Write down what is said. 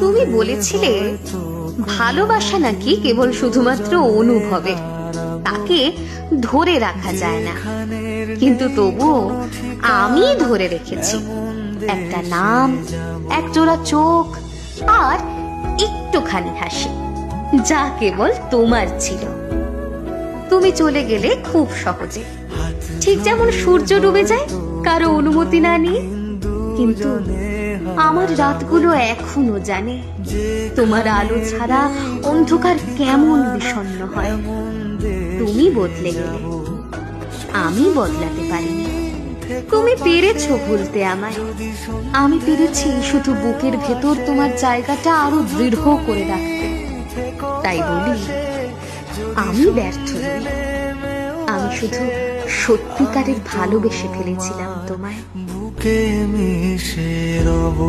তুমি বলেছিলে ভালোবাসা নাকি কেবল শুধুমাত্র অনুভবে, তাকে ধরে রাখা যায় না। কিন্তু তবুও আমি ধরে রেখেছি একটা নাম, একজোড়া চোখ আর একটুখানি হাসি, যা কেবল তোমার ছিল। তুমি চলে গেলে খুব সহজে, ঠিক যেমন সূর্য ডুবে যায় কারো অনুমতি না নিয়ে। কিন্তু আমার রাতগুলো এখনো জানে তোমার আলো ছাড়া অন্ধকার কেমন বিষণ্ণ হয়। তুমি বদলে গেলে, আমি বদলাতে পারিনি। তুমি পেরেছো ভুলতে আমায়, আমি পেরেছি শুধু বুকের ভেতর তোমার জায়গাটা আরো দৃঢ় করে রাখতে। তাই বলি, আমি ব্যর্থ নই, আমি শুধু সত্যিকারের ভালোবেসে ফেলেছিলাম তোমায়। বুকে মিশে রব।